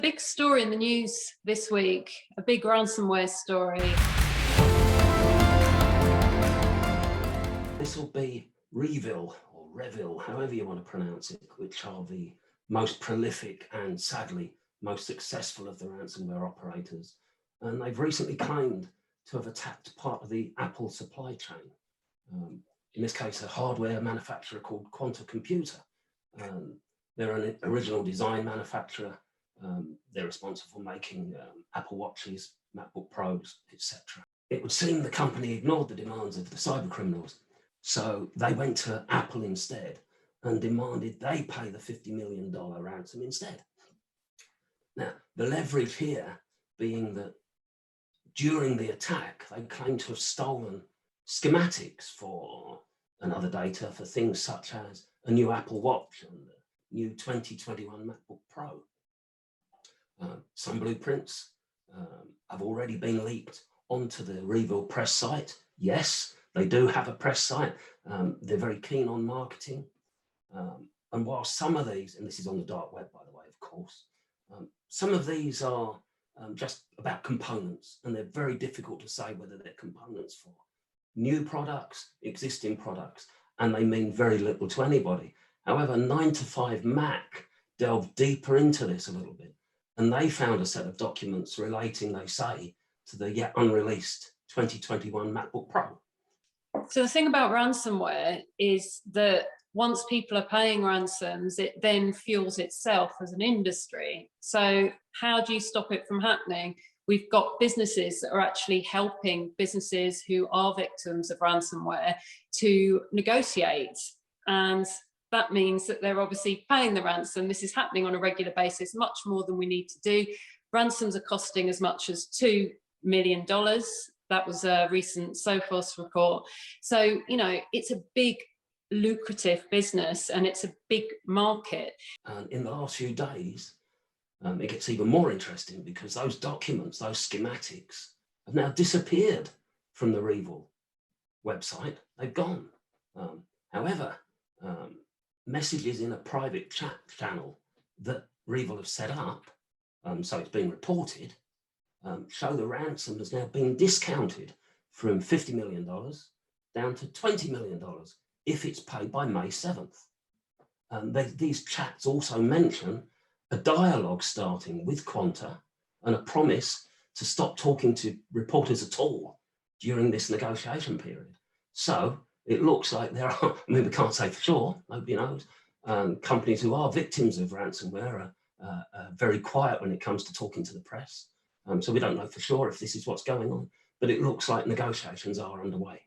big story in the news this week, a big ransomware story. This will be Revil, or Revil, however you want to pronounce it, which are the most prolific and sadly most successful of the ransomware operators. And they've recently claimed to have attacked part of the Apple supply chain. In this case, a hardware manufacturer called Quanta Computer. They're an original design manufacturer. They're responsible for making Apple Watches, MacBook Pros, etc. It would seem the company ignored the demands of the cyber criminals. So they went to Apple instead and demanded they pay the $50 million ransom instead. Now, the leverage here being that during the attack, they claim to have stolen schematics and other data for things such as a new Apple Watch and the new 2021 MacBook Pro. Some blueprints have already been leaked onto the Revil press site. Yes, they do have a press site. They're very keen on marketing. And while some of these, and this is on the dark web, by the way, of course, some of these are just about components, and they're very difficult to say whether they're components for new products, existing products, and they mean very little to anybody. However, 9 to 5 Mac delved deeper into this a little bit, and they found a set of documents relating, they say, to the yet unreleased 2021 MacBook Pro. So the thing about ransomware is that once people are paying ransoms, it then fuels itself as an industry. So how do you stop it from happening? We've got businesses that are actually helping businesses who are victims of ransomware to negotiate. And that means that they're obviously paying the ransom. This is happening on a regular basis, much more than we need to do. Ransoms are costing as much as $2 million. That was a recent Sophos report. So, you know, it's a big, lucrative business and it's a big market. And in the last few days, it gets even more interesting because those documents, those schematics, have now disappeared from the Revil website. They've gone. However, messages in a private chat channel that Revil have set up, so it's been reported, show the ransom has now been discounted from $50 million down to $20 million if it's paid by May 7th. These chats also mention a dialogue starting with Quanta and a promise to stop talking to reporters at all during this negotiation period. So it looks like there are, I mean, we can't say for sure, nobody knows, companies who are victims of ransomware are very quiet when it comes to talking to the press. So we don't know for sure if this is what's going on, but it looks like negotiations are underway.